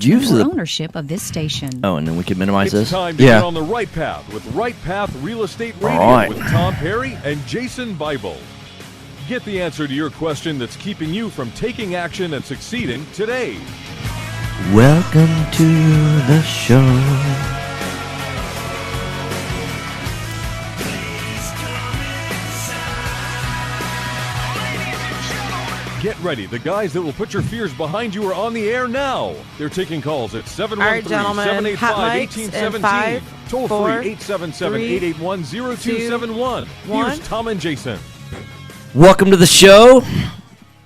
management or ownership of this station. Oh, and then we can minimize this? It's time to get on the right path with Right Path Real Estate Radio with Tom Perry and Jason Bible. Get the answer to your question that's keeping you from taking action and succeeding today. Welcome to the show. Get ready. The guys that will put your fears behind you are on the air now. They're taking calls at 713-785-1817. Toll free 877-881-0271. Here's Tom and Jason. Welcome to the show.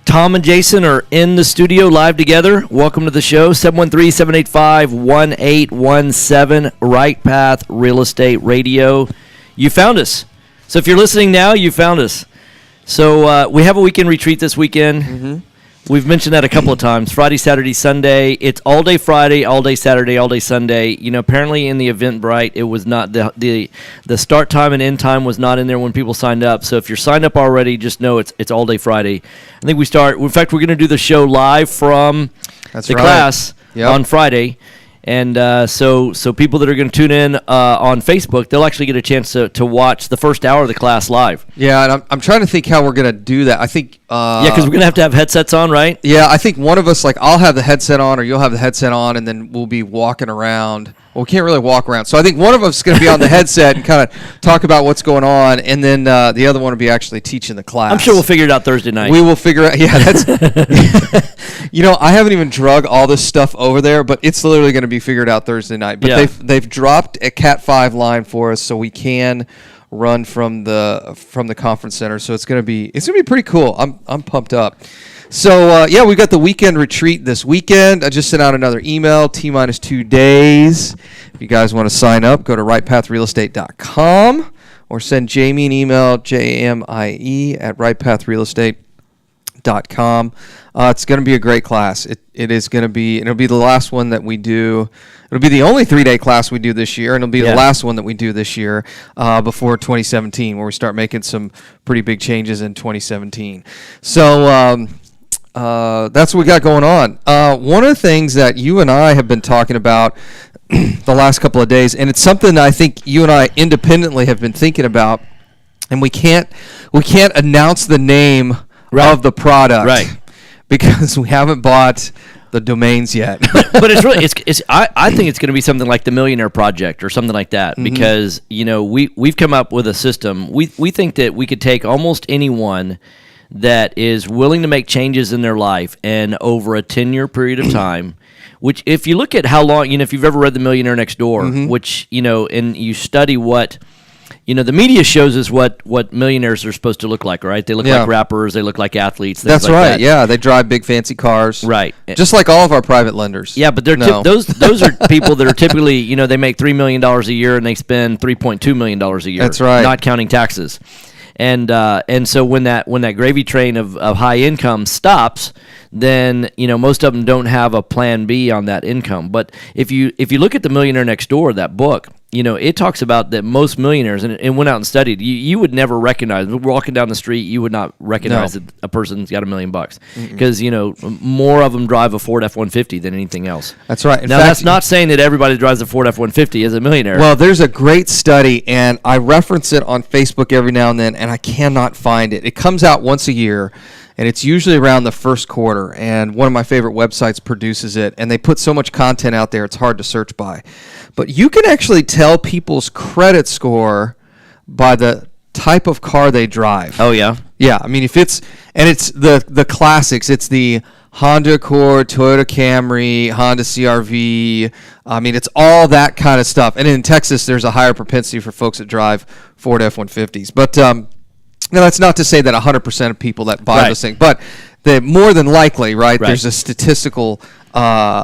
Tom and Jason are in the studio live together. Welcome to the show. 713-785-1817. Right Path Real Estate Radio. You found us. So if you're listening now, you found us. So we have a weekend retreat this weekend. Mm-hmm. We've mentioned that a couple of times. Friday, Saturday, Sunday. It's all day Friday, all day Saturday, all day Sunday. You know, apparently in the Eventbrite, it was not the start time and end time was not in there when people signed up. So if you're signed up already, just know it's all day Friday. I think we start. In fact, we're going to do the show live from class on Friday. And so people that are going to tune in on Facebook, they'll actually get a chance to watch the first hour of the class live. Yeah, and I'm trying to think how we're going to do that. I think because we're going to have headsets on, right? Yeah, I think one of us, like I'll have the headset on or you'll have the headset on, and then we'll be walking around. Well, we can't really walk around. So I think one of us is going to be on the headset and kind of talk about what's going on, and then the other one will be actually teaching the class. I'm sure we'll figure it out Thursday night. We will figure out. Yeah, that's. You know, I haven't even drug all this stuff over there, but it's literally going to be figured out Thursday night. But they've dropped a Cat 5 line for us, so we can run from the conference center. So it's going to be pretty cool. I'm pumped up. So we got the weekend retreat this weekend. I just sent out another email, T-minus 2 days. If you guys want to sign up, go to rightpathrealestate.com or send Jamie an email, jamie@rightpathrealestate.com. It's going to be a great class. It is going to be. It'll be the last one that we do. It'll be the only 3-day class we do this year, and it'll be the last one that we do this year before 2017, where we start making some pretty big changes in 2017. So that's what we got going on. One of the things that you and I have been talking about the last couple of days, and it's something I think you and I independently have been thinking about, and we can't announce the name of the product, right? Because we haven't bought the domains yet. But it's really I think it's going to be something like the Millionaire Project or something like that, because you know we've come up with a system. We think that we could take almost anyone that is willing to make changes in their life and over a 10-year period of time, which if you look at how long, you know, if you've ever read The Millionaire Next Door, which, you know, and you study what, you know, the media shows us what millionaires are supposed to look like, right? They look like rappers, they look like athletes. That's like right, that. Yeah. They drive big fancy cars. Right. Just like all of our private lenders. Yeah, but they're those are people that are typically, you know, they make $3 million a year and they spend $3.2 million a year. That's right. Not counting taxes. And so when that gravy train of high income stops, then you know most of them don't have a plan B on that income. But if you look at The Millionaire Next Door, that book, you know, it talks about that most millionaires, and went out and studied, you would never recognize, walking down the street, you would not recognize that a person's got $1 million, because, you know, more of them drive a Ford F-150 than anything else. That's right. Now, that's not saying that everybody that drives a Ford F-150 is a millionaire. Well, there's a great study, and I reference it on Facebook every now and then, and I cannot find it. It comes out once a year, and it's usually around the first quarter, and one of my favorite websites produces it, and they put so much content out there, it's hard to search by. But you can actually tell people's credit score by the type of car they drive. Oh, yeah? Yeah, I mean, it's the classics. It's the Honda Accord, Toyota Camry, Honda CR-V. I mean, it's all that kind of stuff. And in Texas, there's a higher propensity for folks that drive Ford F-150s. But now, that's not to say that 100% of people that buy those things, but more than likely, right, there's a statistical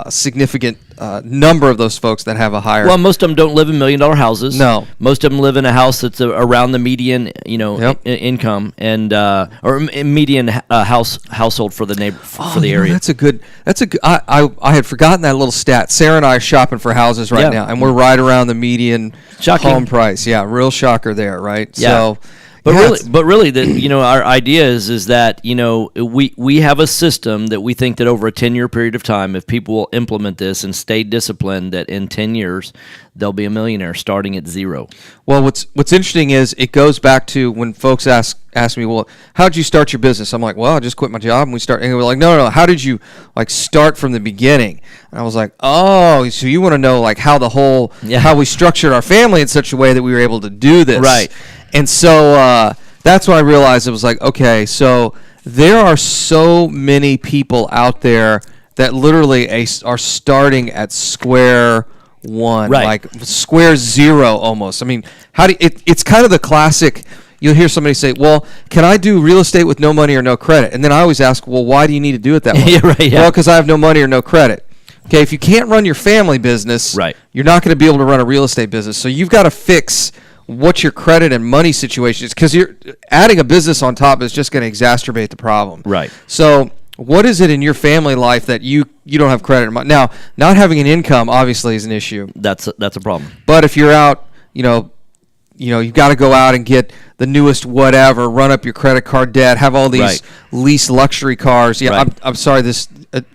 significant number of those folks that have a higher. Well, most of them don't live in $1 million houses. No, most of them live in a house that's around the median, you know, income and or median household for the for the area. That's a good. I had forgotten that little stat. Sarah and I are shopping for houses right now, and we're right around the median home price. Yeah, real shocker there, right? Yeah. So. But really, that our idea is that we have a system that we think that over a 10-year period of time, if people will implement this and stay disciplined, that in 10 years they'll be a millionaire starting at zero. Well, what's interesting is it goes back to when folks ask me, well, how'd you start your business? I'm like, well, I just quit my job and we start. And we're like, no, how did you start from the beginning? And I was like, oh, so you want to know how the whole how we structured our family in such a way that we were able to do this, right? And so that's when I realized it was like, okay, so there are so many people out there that literally are starting at square one, right. like square zero almost. I mean, it's kind of the classic. You'll hear somebody say, well, can I do real estate with no money or no credit? And then I always ask, well, why do you need to do it that way? Yeah, right, yeah. Well, because I have no money or no credit. Okay, if you can't run your family business, right. you're not going to be able to run a real estate business. So you've got to fix what your credit and money situation is, because you're adding a business on top is just going to exacerbate the problem. Right. So what is it in your family life that you don't have credit? Now, not having an income obviously is an issue. That's a problem. But if you're out, you've got to go out and get the newest whatever, run up your credit card debt, have all these right. lease luxury cars. Yeah, right. I'm sorry.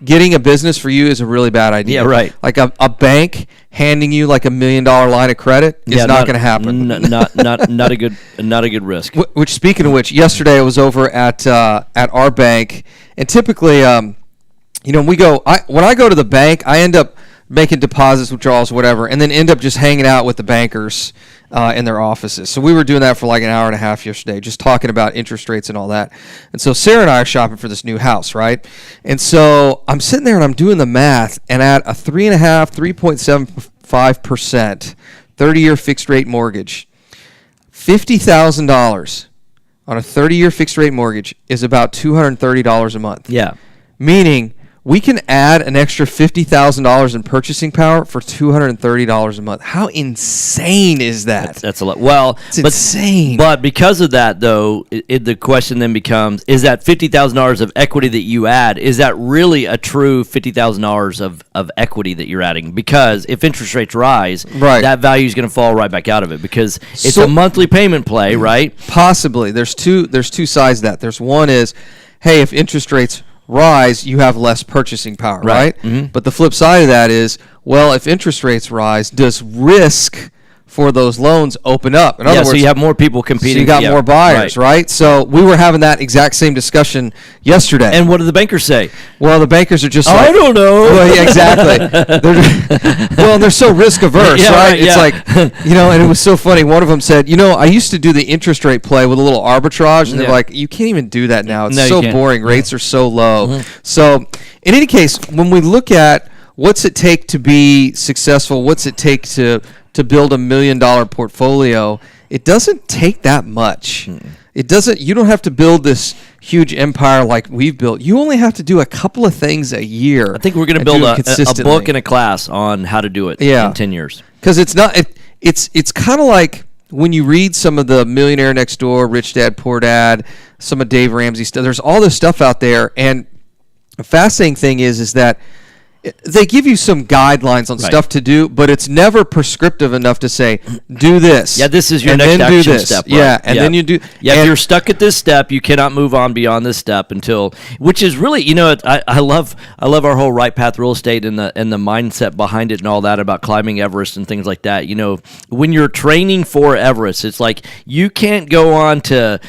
Getting a business for you is a really bad idea. Yeah, right. Like a bank handing you like $1 million line of credit is not going to happen. Not a good risk. Which, speaking of which, yesterday I was over at our bank, and typically, when I go to the bank, I end up making deposits, withdrawals, whatever, and then end up just hanging out with the bankers in their offices. So we were doing that for like an hour and a half yesterday, just talking about interest rates and all that. And so Sarah and I are shopping for this new house, right? And so I'm sitting there and I'm doing the math, and at a 3.75% 30-year fixed rate mortgage, $50,000 on a 30-year fixed rate mortgage is about $230 a month. Yeah. Meaning we can add an extra $50,000 in purchasing power for $230 a month. How insane is that? That's a lot. Well, it's insane. But because of that, though, the question then becomes: is that $50,000 of equity that you add? Is that really a true $50,000 of equity that you're adding? Because if interest rates rise, right. that value is going to fall right back out of it because it's a monthly payment play, right? Possibly. There's two sides to that. There's one is, hey, if interest rates rise, you have less purchasing power, right? Mm-hmm. But the flip side of that is, well, if interest rates rise, does risk for those loans open up? In other words, so you have more people competing. So you got more buyers, right? So we were having that exact same discussion yesterday. And what do the bankers say? Well, the bankers are just I don't know. Well, yeah, exactly. They're so risk averse, right? It's like, and it was so funny. One of them said, I used to do the interest rate play with a little arbitrage, and they're like, you can't even do that now. It's so boring. Rates are so low. Mm-hmm. So in any case, when we look at what's it take to be successful, what's it take to build $1 million portfolio, it doesn't take that much. It doesn't. You don't have to build this huge empire like we've built. You only have to do a couple of things a year. I think we're going to build a book and a class on how to do it in 10 years. Because it's not. It's kind of like when you read some of the Millionaire Next Door, Rich Dad, Poor Dad, some of Dave Ramsey stuff. There's all this stuff out there, and the fascinating thing is that they give you some guidelines on stuff to do, but it's never prescriptive enough to say, do this. Yeah, this is your next action step. Right? Yeah, and then you do. Yeah, if you're stuck at this step, you cannot move on beyond this step which is really, I love our whole Right Path Real Estate and the mindset behind it and all that about climbing Everest and things like that. When you're training for Everest, it's like you can't go on to,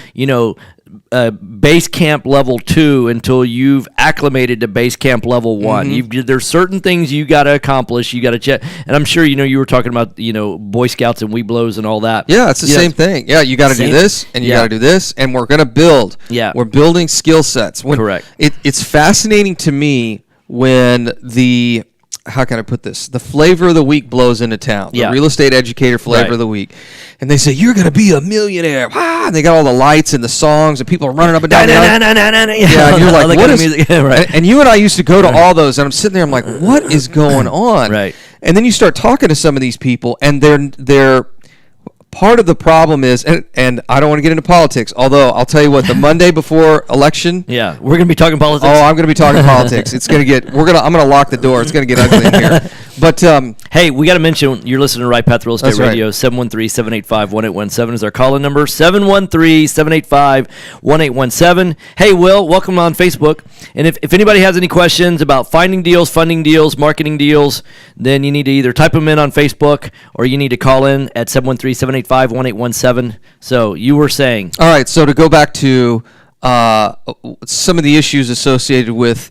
base camp level 2 until you've acclimated to base camp level 1. Mm-hmm. There's certain things you got to accomplish. You got to check. And I'm sure you were talking about Boy Scouts and Webelos and all that. Yeah, it's the same thing. Yeah, you got to do this and you got to do this, and we're going to build. Yeah, we're building skill sets. Correct. It's fascinating to me when how can I put this? The flavor of the week blows into town. The real estate educator flavor of the week. And they say, you're going to be a millionaire. Ah, and they got all the lights and the songs and people are running up and down. Yeah, and you're like, what is music? And you and I used to go to all those, and I'm sitting there, I'm like, what is going on? Right. And then you start talking to some of these people, and they're part of the problem is, and I don't want to get into politics, although I'll tell you what, the Monday before election. Yeah, we're going to be talking politics. Oh, I'm going to be talking politics. I'm going to lock the door. It's going to get ugly in here. But Hey, we got to mention you're listening to Right Path Real Estate That's right. Radio. 713-785-1817 is our call-in number. 713-785-1817. Hey, Will, welcome on Facebook. And if anybody has any questions about finding deals, funding deals, marketing deals, then you need to either type them in on Facebook or you need to call in at 713-785-1817. So you were saying. all right, so to go back to some of the issues associated with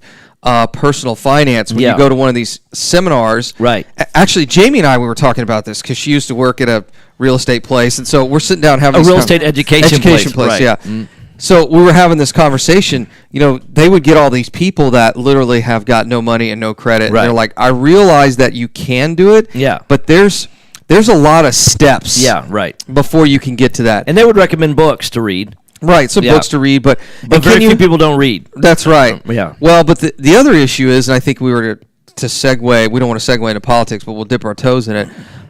personal finance when Yeah. you go to one of these seminars. Right. Actually, Jamie and I, we were talking about this because she used to work at a real estate place, and so we're sitting down having A this real estate education place, right. yeah. Mm. So we were having this conversation. They would get all these people that literally have got no money and no credit. And Right. they're like, I realize that you can do it. Yeah. But there's a lot of steps. Yeah, right. Before you can get to that. And they would recommend books to read. Right, some Yeah. books to read, but Very few people don't read. That's right. Yeah. Well, but the other issue is, and I think we were to segue. We don't want to segue into politics, but we'll dip our toes in it.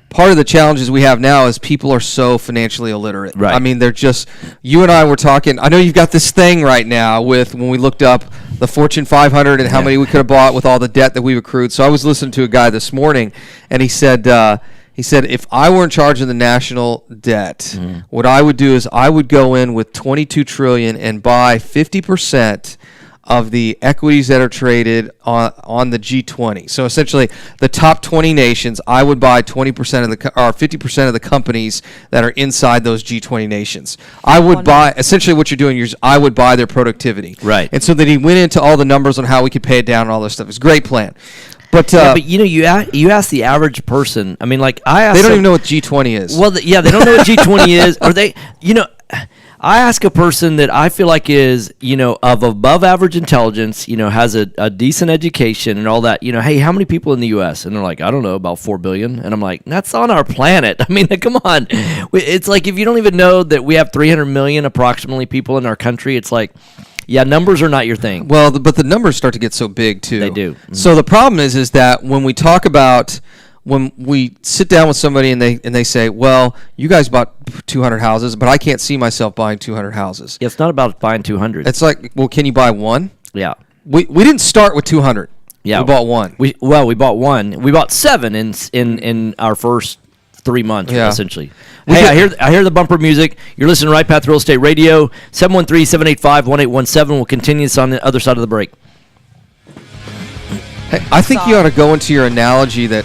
Part of the challenges we have now is people are so financially illiterate. Right. I mean, they're just. You and I were talking. I know you've got this thing right now with when we looked up the Fortune 500 and how Yeah. many we could have bought with all the debt that we've accrued. So I was listening to a guy this morning, and he said. If I were in charge of the national debt, what I would do is I would go in with $22 trillion and buy 50% of the equities that are traded on the G20. So essentially, the top 20 nations, I would buy 20% of or 50% of the companies that are inside those G20 nations. I would buy essentially what you're doing is I would buy their productivity. Right. And so then he went into all the numbers on how we could pay it down and all this stuff. It's a great plan. But, Yeah, but you ask the average person. I mean, like I ask. they don't even know what G20 is. Well, they don't know what G20 is, or they. I ask a person that I feel like is of above average intelligence, has a decent education and all that. Hey, how many people in the U.S. And they're like, I don't know, about 4 billion. And I'm like, that's on our planet. I mean, come on. It's like if you don't even know that we have 300 million approximately people in our country, it's like. Yeah, numbers are not your thing. Well, but the numbers start to get so big too. They do. Mm-hmm. So the problem is that when we talk about when we sit down with somebody and they say, "Well, you guys bought 200 houses, but I can't see myself buying 200 houses." It's not about buying 200. It's like, well, can you buy one? Yeah. We didn't start with 200. Yeah. We bought one. We bought one. We bought 7 in our first 3 months, Yeah. essentially. Hey, I hear the bumper music. You're listening to Right Path Real Estate Radio. 713-785-1817. We'll continue this on the other side of the break. Hey, I think you ought to go into your analogy that,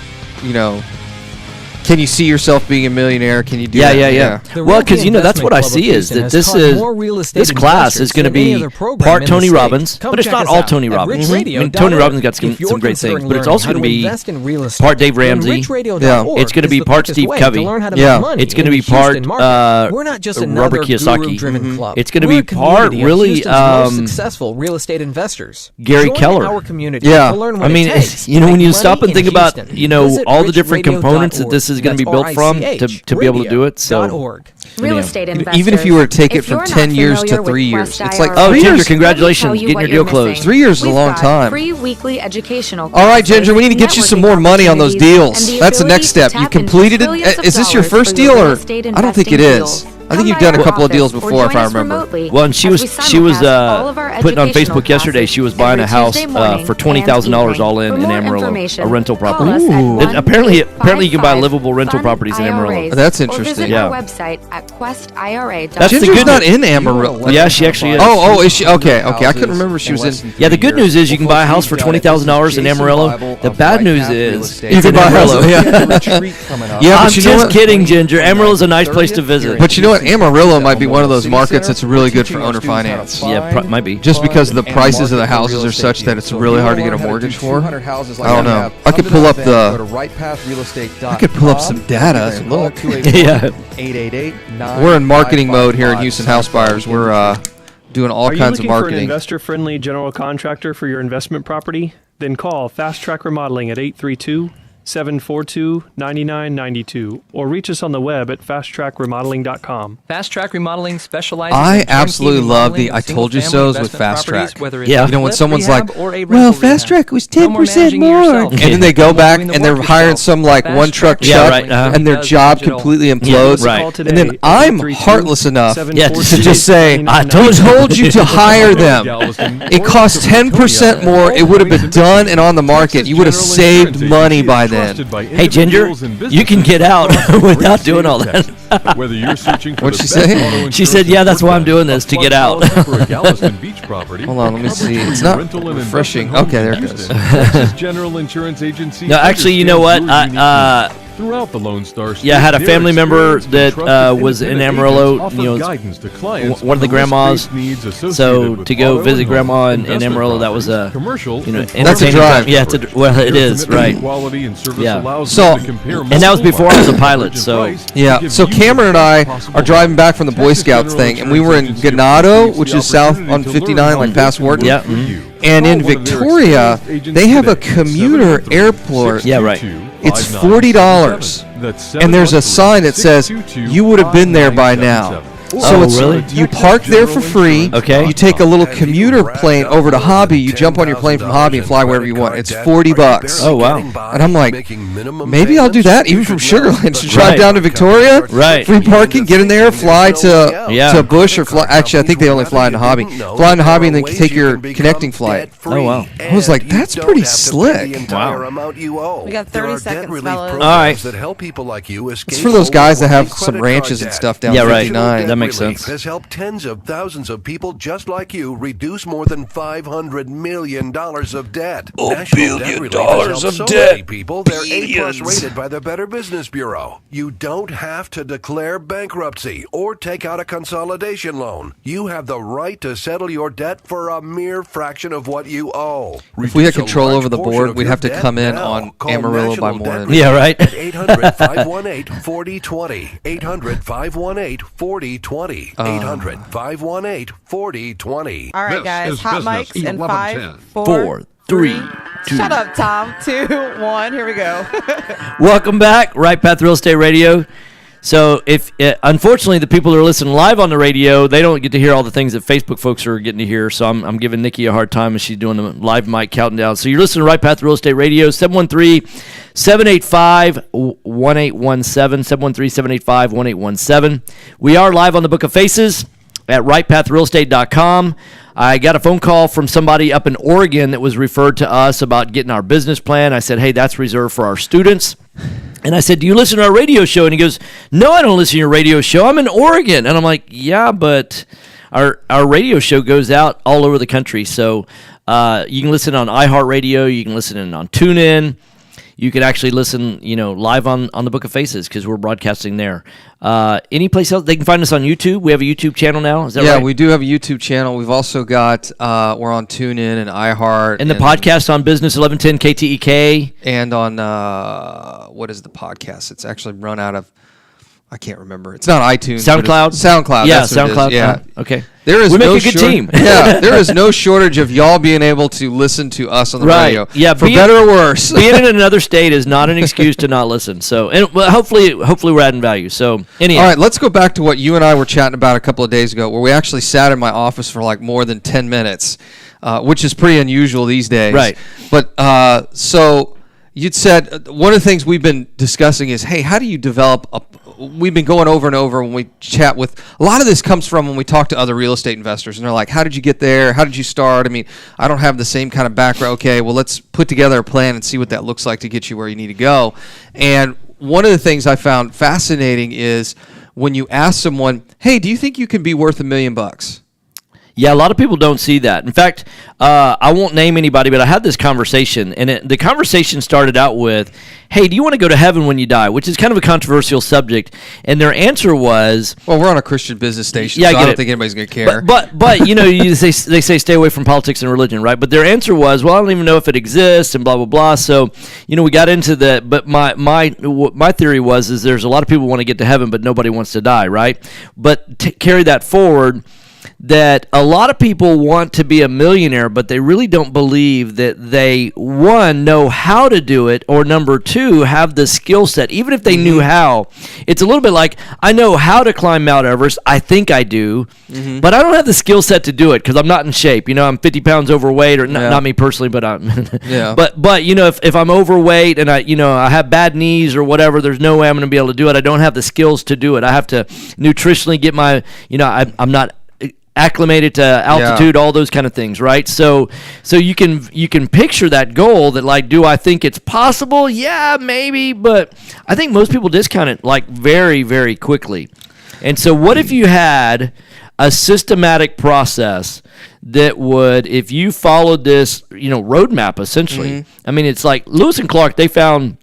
can you see yourself being a millionaire? Can you do that? Yeah. The Well, Realty because that's what I Investment see Club is of that Houston has caught more real estate this class is investors going to than any be other program part in the Tony state. Robbins, Come but it's check not us all out Tony at Robbins. richradio.org. I mean, Tony Robbins got If you're some great considering things, but it's learning also how going to be invest in real estate, part Dave then Ramsey. richradio.org Yeah. It's gonna is be the part quickest Steve way Covey. to learn how to Yeah. make money It's going to in be the part Houston market. We're not just another Robert Kiyosaki. guru-driven club. It's going to We're be a community part of really Houston's most successful real estate investors. Gary Join Keller. our community Yeah. to learn I what mean, it takes to when make you stop money and think in about, Houston. Visit all the different components that richradio.org. this is going to be That's built from to be able to do it. So, RICH.org. Real estate investors. Even if you were to take it If from you're 10 not years to familiar 3 with years, Quest it's like IRA, oh, 3 Ginger, years. congratulations, let me tell you getting what your you're deal closed. missing. 3 years is a We've long got time. Free weekly educational All right, classes, Ginger, we need to get you some more networking money on those opportunities, deals. and the That's the next ability to step. You tap into completed trillions it. of Is this your dollars first for your deal, real or estate I don't think it investing is. deals. I think Come you've by done a our couple of office deals or before, if join I us remember. remotely well, and she as was we simulcast all of our putting on educational Facebook yesterday. She was classes buying a every house Tuesday morning for and $20,000 evening. all in For more Amarillo, information, a rental call property. us at Apparently you can buy 1-855 livable rental properties in Amarillo. IRAs, That's or interesting. visit Yeah. our website at questira.com. That's the Ginger's good not news. in Amarillo. Yeah, she actually is. Oh, is she? Okay. I couldn't remember if she was in. Yeah, the good news is you can buy a house for $20,000 in Amarillo. The bad news is You it's can in buy a house. Amarillo. Yeah. Yeah, I'm but you know just what? kidding, Ginger. Amarillo's a nice place to visit. But you know what? Amarillo might be one of those markets that's really good for owner finance. Yeah, might be. Just because the prices of the houses are such that it's really hard to get a mortgage for. I don't know. I could pull up I could pull up some data. Look. Yeah. We're in marketing mode here in Houston House Buyers. We're doing all Are you kinds of looking for an marketing. investor-friendly general contractor for your investment property? Then call Fast Track Remodeling at 832-742-9992 or reach us on the web at fasttrackremodeling.com. Fast Track Remodeling specializes I in turnkey absolutely love remodeling the of I told you single-family so's with investment Fast properties, Track. whether it's Yeah. a You know, when flip, someone's rehab, like, or a well, rental Fast rehab. Track was No 10% more managing more. yourself. And then they go No more back doing the and they're work hiring yourself. some like Fast one truck Track Yeah, chuck, right, and their does job digital. completely Yeah, implodes. right. And then I'm heartless enough to just say, I told you to hire them. It costs 10% more. It would have been done and on the market. You would have saved money by then. Trusted by Hey, Ginger, individuals and you can get out businesses without across the doing great all state of Texas. Whether you're searching for What'd the she best say? auto insurance She said, yeah, that's why I'm doing this, a to flood get out. policy for a Galveston Beach property, Hold on, let me coverage see. for It's your not rental and refreshing. investment Okay, there it homes in goes. Houston, Texas General Insurance Agency. No, actually, you know what? understands your unique needs. Throughout the Lone Star State, Yeah, I had a their family member experienced and that trusted was in independent Amarillo, agents offer you know, guidance to clients one of the on grandmas. risk-based needs associated So with to go auto visit and grandma home, in investment Amarillo, that was properties, a commercial, you know, and That's a entertaining drive. time. Yeah, it's a, well, it Their is commitment to right. quality and service Yeah. allows So- them to compare and that was multiple before I was a markets, pilot, average so- price to Yeah, give so you Cameron and the I best are possible driving back from the Boy Texas Scouts General thing, and we Insurance were in Agency Ganado, appreciates which the is south opportunity on to 59, learn like how past they can Wharton. work Yeah, with you. And Call in one of their Victoria, experienced agents they have a today, commuter 713-622-5977. airport. Yeah, right. It's $40. That's And there's a sign that says, you would have been there by now. So Oh, it's really? you park there for free. Okay. You take a little commuter plane over to Hobby. You jump on your plane from Hobby and fly wherever you want. It's $40. Oh, wow. And I'm like, maybe I'll do that even from Sugar Land. Just drive Right. down to Victoria, Right. free parking, get in there, fly to Yeah. to Bush or fly. Actually, I think they only fly into Hobby. Fly into Hobby and then take your connecting flight. Oh, wow. I was like, that's pretty slick. Wow. We got 30 seconds, fellas. All right. That help people like you It's for those guys that have some ranches and stuff down Yeah, right. 59. That makes sense. Has helped tens of thousands of people just like you reduce more than $500 million of debt. National Debt Relief has helped so many people. They're A+ rated by the Better Business Bureau. You don't have to declare bankruptcy or take out a consolidation loan. You have the right to settle your debt for a mere fraction of what you owe. If we had Reduce a control large over the portion board, of we'd your have to debt come in now. on Call Amarillo by National Debt morning. Relief Yeah, right. at 800-518-4020. 800-518-4020. 800-518-4020. All right, This guys. is Hot Business mics in 1110. 5, 4, 4, 3, 2. Shut up, Tom. 2, 1. Here we go. Welcome back, Right Path Real Estate Radio. So, if unfortunately the people who are listening live on the radio, they don't get to hear all the things that Facebook folks are getting to hear. So I'm giving Nikki a hard time as she's doing the live mic counting down. So you're listening to Right Path Real Estate Radio, 713-785-1817, 713-785-1817. We are live on the Book of Faces at rightpathrealestate.com. I got a phone call from somebody up in Oregon that was referred to us about getting our business plan. I said, hey, that's reserved for our students. And I said, do you listen to our radio show? And he goes, no, I don't listen to your radio show. I'm in Oregon. And I'm like, yeah, but our radio show goes out all over the country. So you can listen on iHeartRadio. You can listen in on TuneIn. You can actually listen, live on the Book of Faces because we're broadcasting there. Any place else? They can find us on YouTube. We have a YouTube channel now. Is that right? Yeah, we do have a YouTube channel. We've also got, we're on TuneIn and iHeart. And the podcast on Business 1110 KTEK. And on, what is the podcast? It's actually run out of, I can't remember. It's not iTunes. SoundCloud? SoundCloud. Yeah, that's what it is. SoundCloud. Yeah. Okay. There is we no make a good team. Yeah, there is no shortage of y'all being able to listen to us on the radio. Yeah, for better or worse. Being in another state is not an excuse to not listen. So, hopefully we're adding value. So, anyhow. All right, let's go back to what you and I were chatting about a couple of days ago, where we actually sat in my office for like more than 10 minutes, which is pretty unusual these days. Right. But so you'd said one of the things we've been discussing is, hey, how do you develop we've been going over and over when we chat with, a lot of this comes from when we talk to other real estate investors, and they're like, how did you get there? How did you start? I mean, I don't have the same kind of background. Okay, well, let's put together a plan and see what that looks like to get you where you need to go. And one of the things I found fascinating is when you ask someone, hey, do you think you can be worth $1 million? Yeah, a lot of people don't see that. In fact, I won't name anybody, but I had this conversation, and the conversation started out with, hey, do you want to go to heaven when you die? Which is kind of a controversial subject. And their answer was... Well, we're on a Christian business station, yeah, so I don't think anybody's going to care. But they say stay away from politics and religion, right? But their answer was, well, I don't even know if it exists, and blah, blah, blah. So, we got into that. But my theory is there's a lot of people who want to get to heaven, but nobody wants to die, right? But carry that forward... that a lot of people want to be a millionaire, but they really don't believe that they, one, know how to do it, or number two, have the skill set. Even if they knew how, it's a little bit like, I know how to climb Mount Everest. I think I do, but I don't have the skill set to do it because I'm not in shape. I'm 50 pounds overweight, or not me personally, but I'm. Yeah. But if I'm overweight and I have bad knees or whatever, there's no way I'm going to be able to do it. I don't have the skills to do it. I have to nutritionally get my. I'm not acclimated to altitude, all those kind of things, right? So you can picture that goal that, like, do I think it's possible? Yeah, maybe, but I think most people discount it like very, very quickly. And so what if you had a systematic process that would, if you followed this, roadmap essentially. I mean, it's like Lewis and Clark, they found,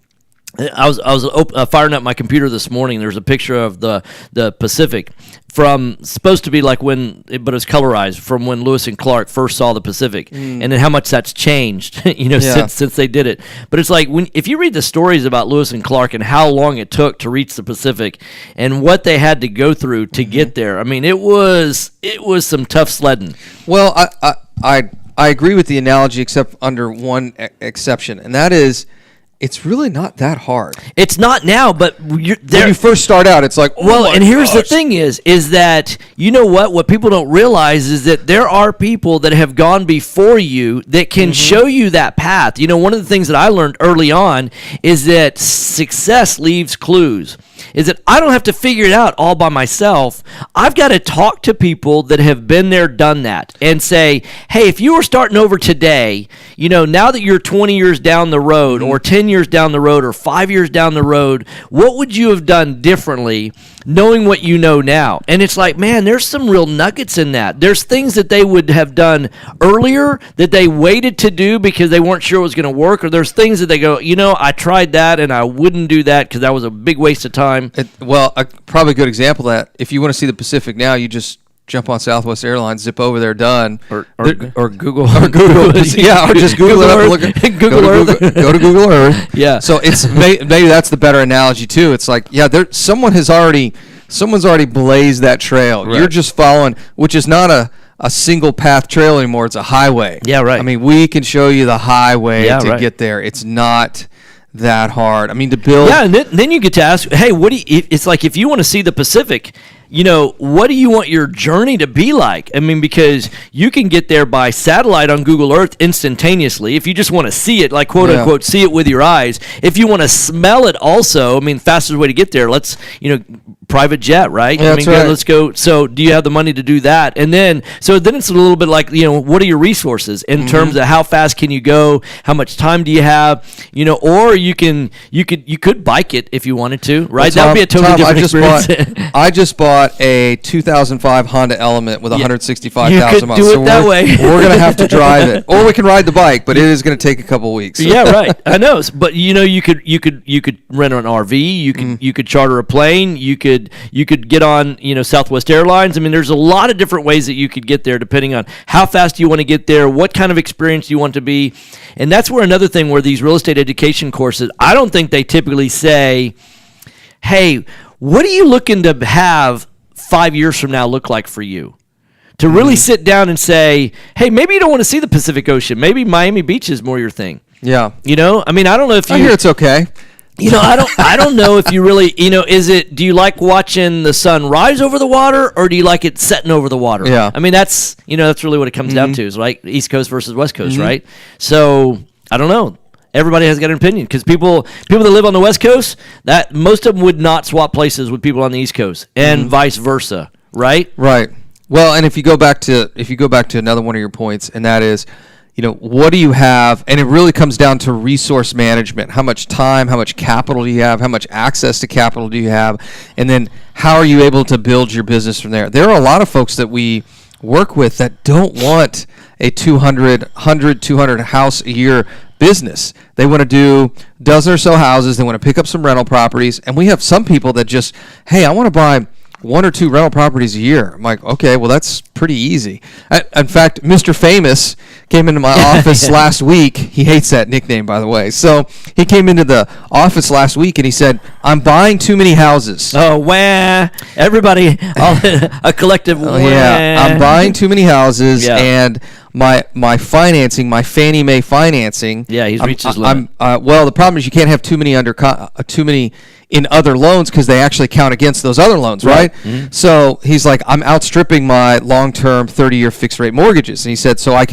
I was firing up my computer this morning. There's a picture of the Pacific from, supposed to be like but it was colorized from when Lewis and Clark first saw the Pacific, and then how much that's changed, since they did it. But it's like, if you read the stories about Lewis and Clark and how long it took to reach the Pacific and what they had to go through to get there, I mean, it was some tough sledding. Well, I agree with the analogy, except under one exception, and that is, it's really not that hard. It's not now, but when you first start out, it's like, and here's the thing is that, what people don't realize is that there are people that have gone before you that can show you that path. One of the things that I learned early on is that success leaves clues. Is that I don't have to figure it out all by myself. I've got to talk to people that have been there, done that, and say, hey, if you were starting over today, now that you're 20 years down the road or 10 years down the road or 5 years down the road, what would you have done differently knowing what you know now? And it's like, man, there's some real nuggets in that. There's things that they would have done earlier that they waited to do because they weren't sure it was going to work, or there's things that they go, I tried that and I wouldn't do that because that was a big waste of time. Probably a good example of that. If you want to see the Pacific now, you just jump on Southwest Airlines, zip over there, done. Or Google. Or Google. Or just Google it up and look at Google Earth. Go to Google Earth. Yeah. So it's maybe that's the better analogy too. It's like, someone's already blazed that trail. Right. You're just following, which is not a single path trail anymore. It's a highway. Yeah, right. I mean, we can show you the highway to get there. It's not that hard. I mean, to build. Yeah, and then you get to ask, hey, it's like, if you want to see the Pacific, what do you want your journey to be like? I mean, because you can get there by satellite on Google Earth instantaneously. If you just want to see it, like, quote unquote, see it with your eyes. If you want to smell it also, I mean, fastest way to get there, let's, private jet, right? Yeah, that's right. Let's go. So do you have the money to do that? And then it's a little bit like, what are your resources in terms of how fast can you go? How much time do you have? Or you could bike it if you wanted to, right? That would be a totally different experience. I just bought a 2005 Honda Element with 165,000 miles. You could do it that way. We're going to have to drive it, or we can ride the bike, but it is going to take a couple weeks. Yeah, right. I know, but you could rent an RV. You could charter a plane. You could get on Southwest Airlines. I mean, there's a lot of different ways that you could get there depending on how fast you want to get there, what kind of experience you want to be. And that's where another thing where these real estate education courses, I don't think they typically say, hey, what are you looking to have 5 years from now look like for you? To really sit down and say, hey, maybe you don't want to see the Pacific Ocean. Maybe Miami Beach is more your thing. Yeah. I mean, I don't know if I hear it's okay. I don't know if you really, do you like watching the sun rise over the water, or do you like it setting over the water? Yeah. I mean, that's really what it comes down to, is like East Coast versus West Coast, right? So I don't know. Everybody has got an opinion, because people that live on the West Coast, that most of them would not swap places with people on the East Coast, and vice versa, right? Right. Well, and if you go back to another one of your points, and that is, what do you have? And it really comes down to resource management. How much time, how much capital do you have? How much access to capital do you have? And then how are you able to build your business from there? There are a lot of folks that we work with that don't want a 200 house a year business. They want to do a dozen or so houses. They want to pick up some rental properties. And we have some people that just, hey, I want to buy 1 or 2 rental properties a year. I'm like, okay, well, that's pretty easy. In fact, Mr. Famous came into my office last week. He hates that nickname, by the way. So he came into the office last week, and he said, I'm buying too many houses. Oh, wah. Everybody, a collective wah. Yeah, I'm buying too many houses, and my financing, my Fannie Mae financing. Yeah, he's reached his limit. Well, the problem is you can't have too many in other loans, because they actually count against those other loans, right? Mm-hmm. So he's like, I'm outstripping my long-term 30-year fixed-rate mortgages. And he said, so I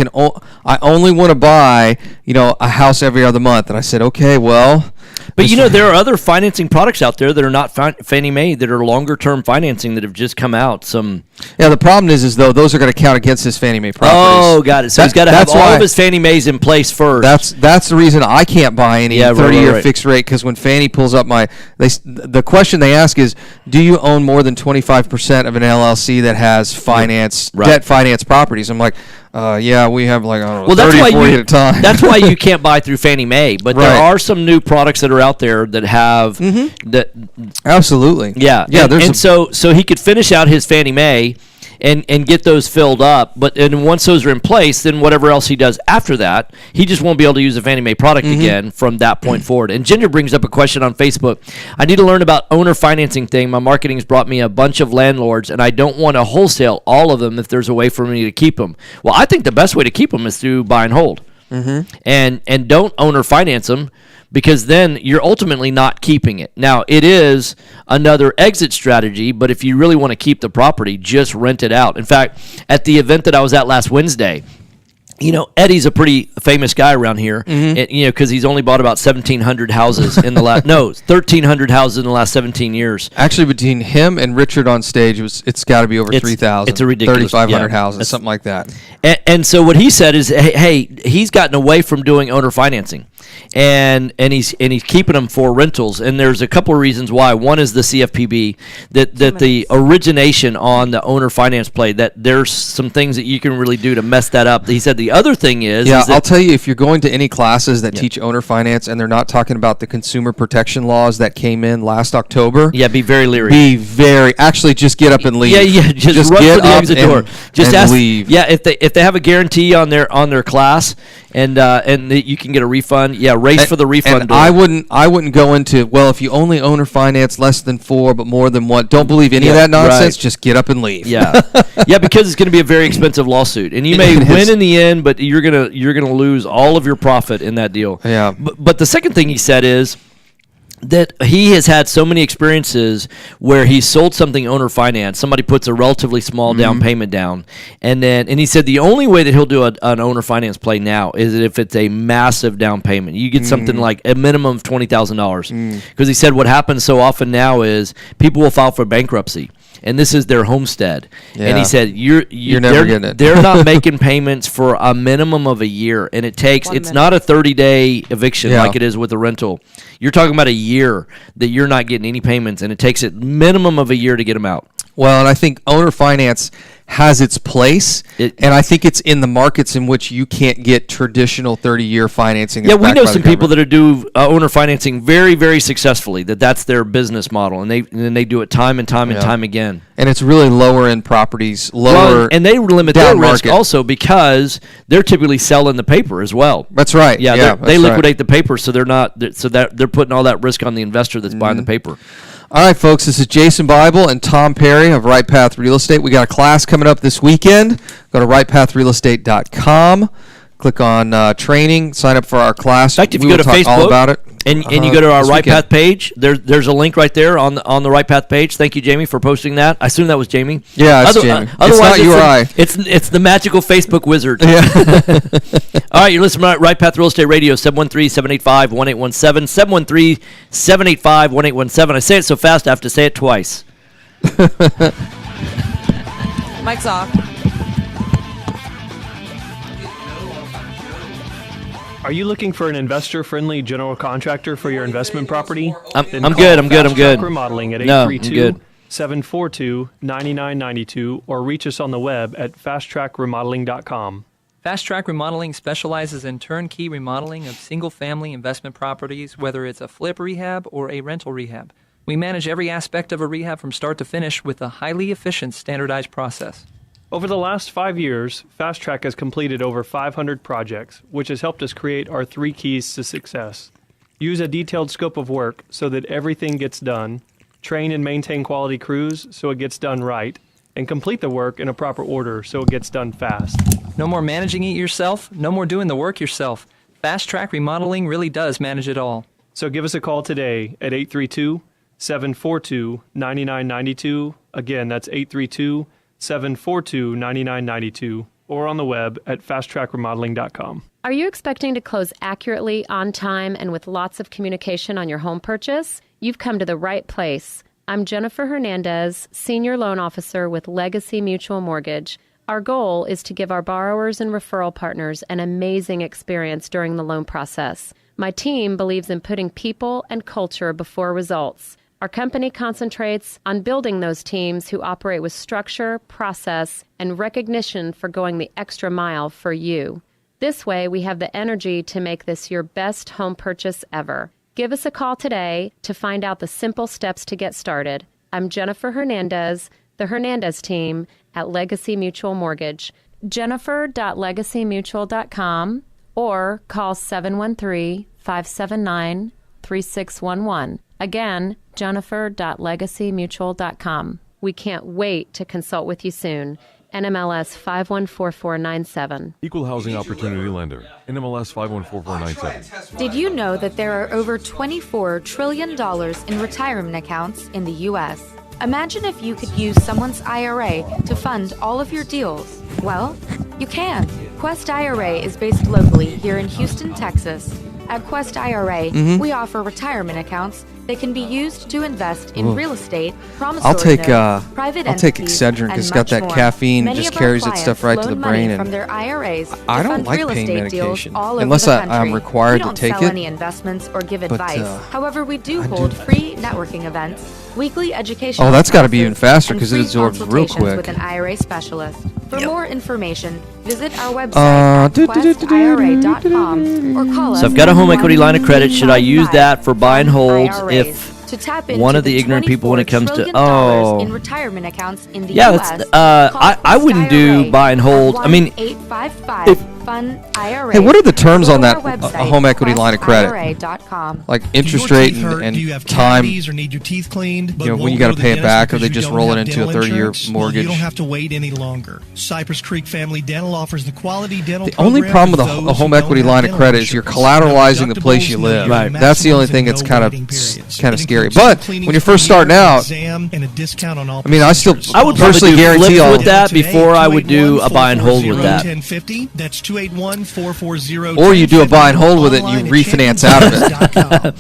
only want to buy, a house every other month. And I said, okay, well, But there are other financing products out there that are not Fannie Mae that are longer term financing that have just come out. The problem is though those are going to count against his Fannie Mae properties. Oh, got it. So he's got to have all of his Fannie Mae's in place first. That's the reason I can't buy any 30-year fixed rate, because when Fannie pulls up the question they ask is, do you own more than 25% of an LLC that has debt finance properties? I'm like, yeah, we have 30 or 40 at a time. That's why you can't buy through Fannie Mae. But there are some new products that are out there that have that. Absolutely. Yeah. So he could finish out his Fannie Mae and get those filled up. And once those are in place, then whatever else he does after that, he just won't be able to use a Fannie Mae product again from that point forward. And Ginger brings up a question on Facebook. I need to learn about owner financing thing. My marketing has brought me a bunch of landlords, and I don't want to wholesale all of them if there's a way for me to keep them. Well, I think the best way to keep them is through buy and hold. And don't owner finance them, because then you're ultimately not keeping it. Now, it is another exit strategy, but if you really want to keep the property, just rent it out. In fact, at the event that I was at last Wednesday, Eddie's a pretty famous guy around here, because he's only bought about 1,700 houses in the last 1,300 houses in the last 17 years. Actually, between him and Richard on stage, it's got to be over 3,000. It's a ridiculous 3,500 houses, something like that. And so what he said is, hey, he's gotten away from doing owner financing, and he's keeping them for rentals. And there's a couple of reasons why. One is the CFPB, that the origination on the owner finance play, that there's some things that you can really do to mess that up. He said the other thing is I'll tell you, if you're going to any classes that teach owner finance and they're not talking about the consumer protection laws that came in last October, be very leery. Actually, just get up and leave. Just run get for the up exit door. Just and leave. If they have a guarantee on their class and you can get a refund, race for the refund door. I wouldn't go into, well, if you only owner finance less than 4 but more than 1, don't believe any of that nonsense. Just get up and leave. Because it's going to be a very expensive lawsuit, and you may win in the end, but you're gonna lose all of your profit in that deal. But the second thing he said is that he has had so many experiences where he sold something owner finance. Somebody puts a relatively small down payment down, and he said the only way that he'll do an owner finance play now is if it's a massive down payment. You get something like a minimum of $20,000, because he said what happens so often now is people will file for bankruptcy, and this is their homestead. And he said, you're never getting it. They're not making payments for a minimum of a year, and it's not a 30-day eviction like it is with a rental. You're talking about a year that you're not getting any payments, and it takes a minimum of a year to get them out. Well, and I think owner finance has its place, and I think it's in the markets in which you can't get traditional 30-year financing. We know some people that do owner financing very, very successfully. That's their business model, and they do it time and time and time again. And it's really lower end properties, and they limit their risk also because they're typically selling the paper as well. That's right. They liquidate the paper, so they're putting all that risk on the investor that's buying the paper. All right, folks, this is Jason Bible and Tom Perry of Right Path Real Estate. We got a class coming up this weekend. Go to rightpathrealestate.com. Click on training, sign up for our class. In fact, if you go to Facebook all about it. And you go to our Right Path page, there's a link right there on the Right Path page. Thank you, Jamie, for posting that. I assume that was Jamie. Yeah, it's Jamie. Otherwise, it's not you or I. It's the magical Facebook wizard. All right, you're listening to Right Path Real Estate Radio, 713-785-1817, 713-785-1817. I say it so fast, I have to say it twice. Mic's off. Are you looking for an investor-friendly general contractor for your investment property? I'm good. Fast Track Remodeling at No, I'm good. 832-742-9992 or reach us on the web at fasttrackremodeling.com. Fast Track Remodeling specializes in turnkey remodeling of single-family investment properties, whether it's a flip rehab or a rental rehab. We manage every aspect of a rehab from start to finish with a highly efficient, standardized process. Over the last 5 years, Fast Track has completed over 500 projects, which has helped us create our 3 keys to success. Use a detailed scope of work so that everything gets done, train and maintain quality crews so it gets done right, and complete the work in a proper order so it gets done fast. No more managing it yourself, no more doing the work yourself. Fast Track Remodeling really does manage it all. So give us a call today at 832-742-9992. Again, that's 832-742-9992, or on the web at fasttrackremodeling.com. Are you expecting to close accurately, on time, and with lots of communication on your home purchase? You've come to the right place. I'm Jennifer Hernandez, Senior Loan Officer with Legacy Mutual Mortgage. Our goal is to give our borrowers and referral partners an amazing experience during the loan process. My team believes in putting people and culture before results. Our company concentrates on building those teams who operate with structure, process, and recognition for going the extra mile for you. This way, we have the energy to make this your best home purchase ever. Give us a call today to find out the simple steps to get started. I'm Jennifer Hernandez, the Hernandez team at Legacy Mutual Mortgage. Jennifer.legacymutual.com or call 713-579-3611. Again, Jennifer.legacymutual.com. We can't wait to consult with you soon. NMLS 514497. Equal Housing Opportunity Lender. NMLS 514497. Did you know that there are over $24 trillion in retirement accounts in the U.S.? Imagine if you could use someone's IRA to fund all of your deals. Well, you can. Quest IRA is based locally here in Houston, Texas. At Quest IRA, we offer retirement accounts that can be used to invest in real estate, promissory notes, private I'll take entities, Excedrin and because it's got much that more. caffeine and Many just of our carries that stuff right clients to the loan money brain. from And their IRAs to I don't fund like real pain estate deals medication all unless over the country. I'm required we don't to take sell it. any investments or give But, advice. However, we do I hold do- free networking events, weekly educational that's gotta be classes, even faster and 'cause it free absorbs real consultations quick. with an IRA specialist. For more information, visit our website Uh, at questira.com or call us. So I've got a home equity line of credit. Should I use that for buy and holds IRAs if to tap one into of the ignorant people when it comes to $24 trillion in retirement accounts in the yeah, US, that's call I wouldn't do IRA buy and hold. I mean, 1-855-FUN-IRA. Hey, what are the terms Go on to that our website, a home equity line of credit? questira.com. Like Do interest your rate teeth hurt? and Do you have time. cavities or need your teeth cleaned? But You know, when won't you got go to the pay it dentist back, or they because just you roll don't it have into a dental 30-year insurance? mortgage. Well, you don't have to wait any longer. Cypress Creek Family Dental offers the quality dental The only program problem with for a those home who equity don't have line of dental credit is you're insurance. collateralizing No the place you deductibles, live. no Right. That's the only maximums, thing and that's no kind of waiting periods. kind of It scary. includes But cleanings when you're per first starting year, out, exam, and a discount on all I mean, I would probably personally do guarantee flips all with that before I would do a buy and hold with that. 1050. That's 281-440. Or you do a buy and hold with it and you refinance out of it.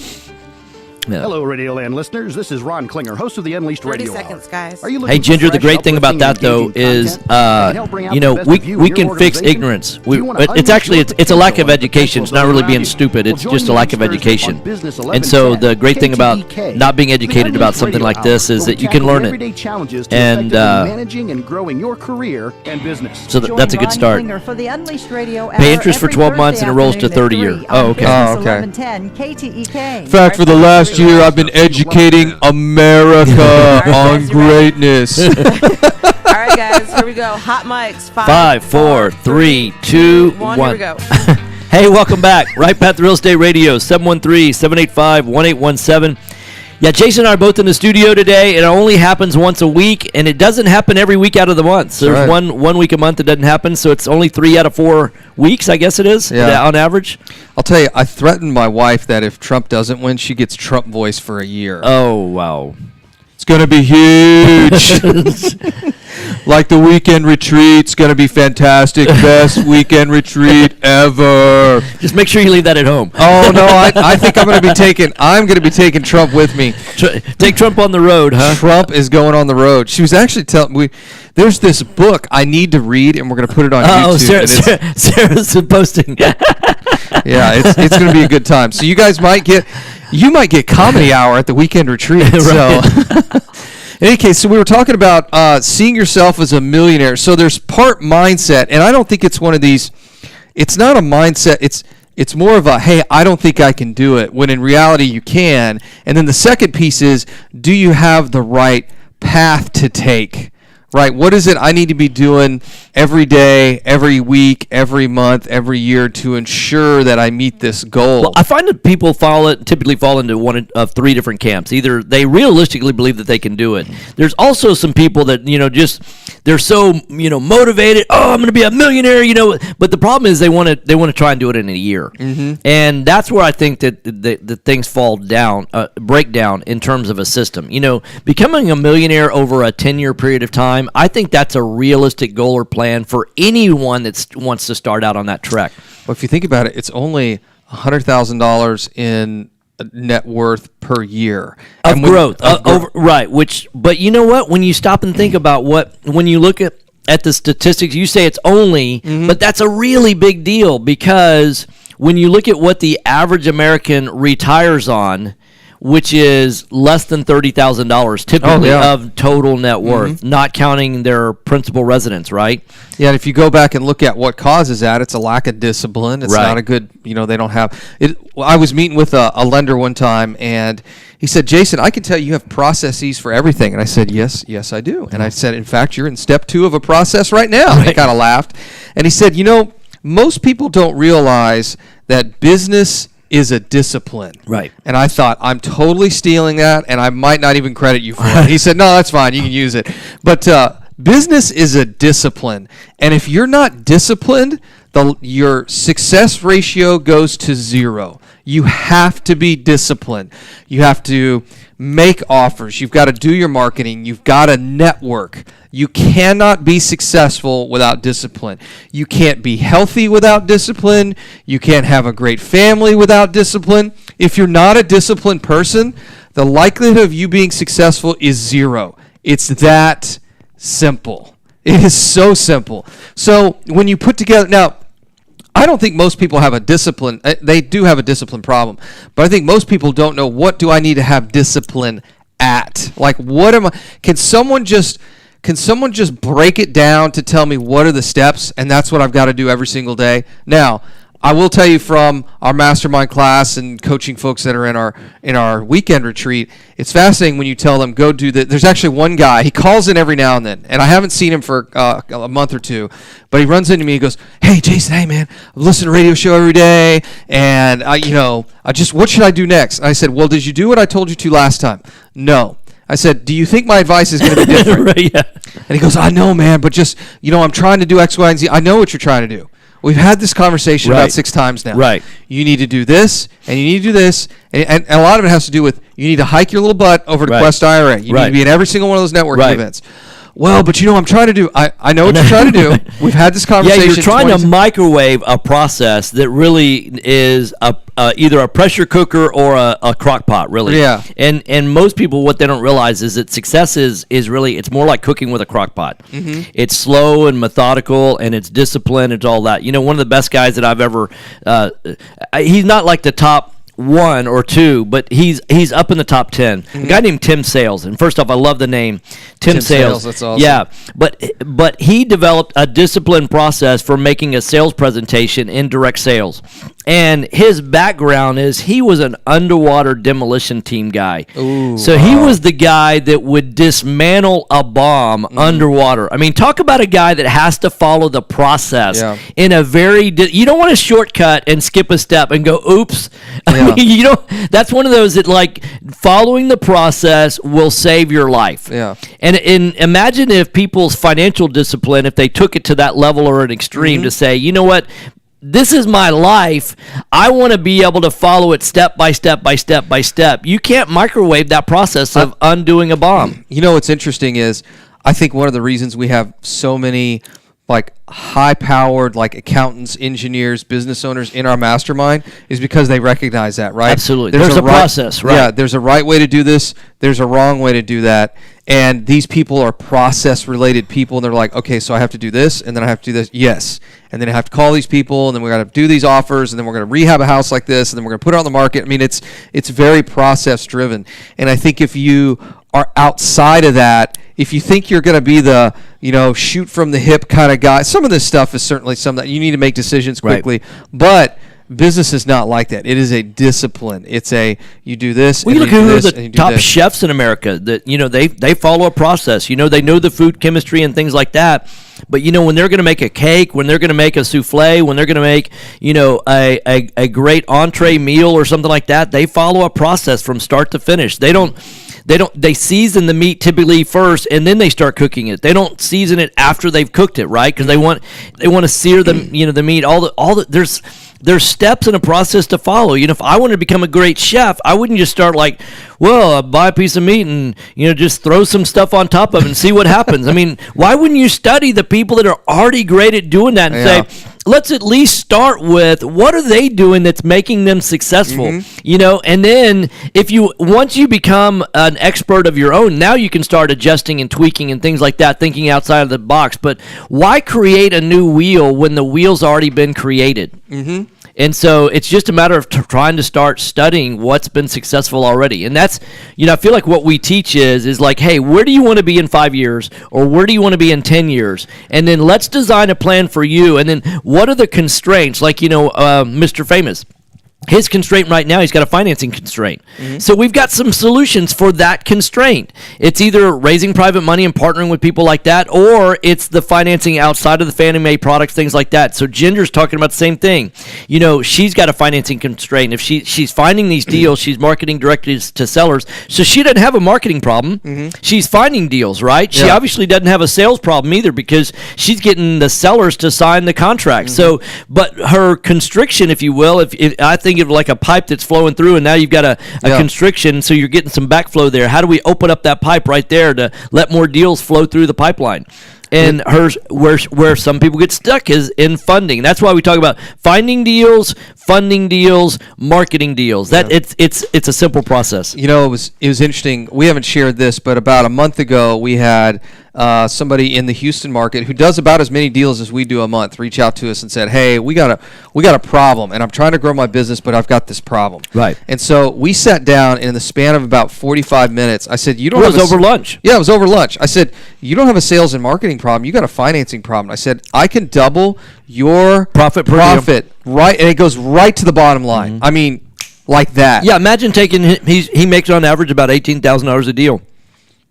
Hello, Radio Land listeners. This is Ron Klinger, host of the Unleashed 30 Radio seconds, guys. Are you looking Hey, for Ginger, the fresh, great thing about that, uplifting, though, engaging is, content that can help bring out you the know, best we of you we and your can fix organization? ignorance. Do you wanna It's unleash actually, your it's a lack of potential and education. It's not potential really around being you? stupid. It's Well, just a join lack of the experts education. on Business And so 1110, the great thing about KTEK, not being the educated about Unleashed something Radio like this Hour, is where that we you can tackle learn everyday it. challenges to And effectively managing and growing your career and business. so that's a good start. For the Unleashed Radio Pay Hour interest for every 12 months Thursday and it rolls to afternoon at 30-year. 3 Oh, on okay. Business Oh, okay. 1110 KTEK. In fact, for the last year, I've been educating America on greatness. All right, guys, here we go. Hot mics. 5, 4, 3, 2, 1. Here we go. Hey, welcome back. Right Path Real Estate Radio, 713-785-1817. Yeah, Jason and I are both in the studio today. It only happens once a week, and it doesn't happen every week out of the month. So there's right. one week a month that doesn't happen, so it's only 3 out of 4 weeks, I guess it is, on average. I'll tell you, I threatened my wife that if Trump doesn't win, she gets Trump voice for a year. Oh, wow. It's going to be huge. Like the weekend retreat's going to be fantastic. Best weekend retreat ever. Just make sure you leave that at home. Oh, no, I think I'm going to be taking Trump with me. Take Trump on the road, huh? Trump is going on the road. She was actually telling me, there's this book I need to read, and we're going to put it on YouTube. Sarah's posting. Yeah, it's going to be a good time. So you guys might get comedy hour at the weekend retreat. So. In any case, so we were talking about seeing yourself as a millionaire. So there's part mindset, and I don't think it's one of these. It's not a mindset. It's more of a, hey, I don't think I can do it, when in reality you can. And then the second piece is, do you have the right path to take? Right, what is it I need to be doing every day, every week, every month, every year to ensure that I meet this goal? Well, I find that people typically fall into one of 3 different camps. Either they realistically believe that they can do it. There's also some people that, they're so, motivated. Oh, I'm going to be a millionaire, But the problem is they want to try and do it in a year. Mm-hmm. And that's where I think that the things break down in terms of a system. Becoming a millionaire over a 10-year period of time, I think that's a realistic goal or plan for anyone that wants to start out on that trek. Well, if you think about it, it's only $100,000 in net worth per year of growth. Right. But you know what? When you stop and think about when you look at the statistics, you say it's only, but that's a really big deal, because when you look at what the average American retires on, which is less than $30,000 typically of total net worth, not counting their principal residence, right? Yeah, and if you go back and look at what causes that, it's a lack of discipline. It's not a good, they don't have it. I was meeting with a lender one time, and he said, Jason, I can tell you have processes for everything. And I said, yes, I do. And I said, in fact, you're in step 2 of a process right now. And he kind of laughed. And he said, most people don't realize that business is a discipline. Right. And I thought, I'm totally stealing that, and I might not even credit you for it. He said, no, that's fine. You can use it. But business is a discipline. And if you're not disciplined, your success ratio goes to 0. You have to be disciplined. You have to make offers. You've got to do your marketing. You've got to network. You cannot be successful without discipline. You can't be healthy without discipline. You can't have a great family without discipline. If you're not a disciplined person, the likelihood of you being successful is 0. It's that simple. It is so simple. So when you put together, now, I don't think most people have a discipline. They do have a discipline problem, but I think most people don't know, what do I need to have discipline at? Like, what am I? Can someone just break it down to tell me what are the steps? And that's what I've got to do every single day. Now, I will tell you from our mastermind class and coaching folks that are in our weekend retreat, it's fascinating when you tell them, go do that. There's actually one guy, he calls in every now and then, and I haven't seen him for a month or two, but he runs into me, he goes, hey, Jason, hey, man, I listen to a radio show every day, and what should I do next? And I said, well, did you do what I told you to last time? No. I said, do you think my advice is going to be different? Right, yeah. And he goes, I know, man, but just, I'm trying to do X, Y, and Z. I know what you're trying to do. We've had this conversation about 6 times now. Right. You need to do this, and you need to do this, and a lot of it has to do with, you need to hike your little butt over to Quest IRA. You need to be in every single one of those networking events. Well, but I'm trying to do, I know what you're trying to do. We've had this conversation. Yeah, you're trying to microwave a process that really is either a pressure cooker or a crock pot, really. Yeah. And most people, what they don't realize is that success is really, it's more like cooking with a crock pot. Mm-hmm. It's slow and methodical, and it's disciplined, it's all that. One of the best guys that I've ever, he's not like the top 1 or 2, but he's up in the top 10. Mm-hmm. A guy named Tim Sales, and first off, I love the name Tim Sales. That's awesome. Yeah, but he developed a disciplined process for making a sales presentation in direct sales, and his background is he was an underwater demolition team guy. Ooh, so he was the guy that would dismantle a bomb underwater. I mean, talk about a guy that has to follow the process in a very. You don't want to shortcut and skip a step and go, oops. Yeah. That's one of those that, like, following the process will save your life. Yeah. And imagine if people's financial discipline, if they took it to that level or an extreme to say, you know what, this is my life. I want to be able to follow it step by step by step by step. You can't microwave that process of undoing a bomb. What's interesting is, I think one of the reasons we have so many high-powered accountants, engineers, business owners in our mastermind is because they recognize that, right? Absolutely. There's a process, right? Yeah, there's a right way to do this. There's a wrong way to do that. And these people are process-related people, and they're like, okay, so I have to do this, and then I have to do this. Yes. And then I have to call these people, and then we're going to do these offers, and then we're going to rehab a house like this, and then we're going to put it on the market. I mean, it's very process-driven. And I think if you are outside of that, if you think you're going to be the, shoot from the hip kind of guy, some of this stuff is certainly some that you need to make decisions quickly. Right. But business is not like that. It is a discipline. It's you do this. Well, you look at who are the top chefs in America that, they follow a process. They know the food chemistry and things like that. But, when they're going to make a cake, when they're going to make a souffle, when they're going to make, a great entree meal or something like that, they follow a process from start to finish. They season the meat typically first, and then they start cooking it. They don't season it after they've cooked it, right? Because they want to sear the the meat. There's steps in a process to follow. If I wanted to become a great chef, I wouldn't just start buy a piece of meat and just throw some stuff on top of it and see what happens. I mean, why wouldn't you study the people that are already great at doing that and say, let's at least start with what are they doing that's making them successful, and then once you become an expert of your own, now you can start adjusting and tweaking and things like that, thinking outside of the box. But why create a new wheel when the wheel's already been created? And so it's just a matter of trying to start studying what's been successful already. And that's, I feel like what we teach is like, hey, where do you want to be in 5 years? Or where do you want to be in 10 years? And then let's design a plan for you. And then what are the constraints? Like, Mr. Famous. His constraint right now, he's got a financing constraint. So we've got some solutions for that constraint. It's either raising private money and partnering with people like that, or it's the financing outside of the Fannie Mae products, things like that. So Ginger's talking about the same thing. She's got a financing constraint. If she's finding these deals, she's marketing directly to sellers. So she doesn't have a marketing problem. She's finding deals, right? She obviously doesn't have a sales problem either because she's getting the sellers to sign the contract. So, but her constriction, if you will, if I think of like a pipe that's flowing through, and now you've got a constriction, so you're getting some backflow there. How do we open up that pipe right there to let more deals flow through the pipeline? And where some people get stuck is in funding. That's why we talk about finding deals, funding deals, marketing deals. That it's a simple process. It was interesting. We haven't shared this, but about a month ago we had somebody in the Houston market who does about as many deals as we do a month reach out to us and said, "Hey, we got a problem, and I'm trying to grow my business, but I've got this problem." Right. And so we sat down, and in the span of about 45 minutes, I said, "You don't." It was over lunch. Yeah, it was over lunch. I said, "You don't have a sales and marketing problem. You got a financing problem." I said, "I can double your profit right," and it goes right to the bottom line. I mean, like that. Yeah, imagine he makes on average about $18,000 a deal.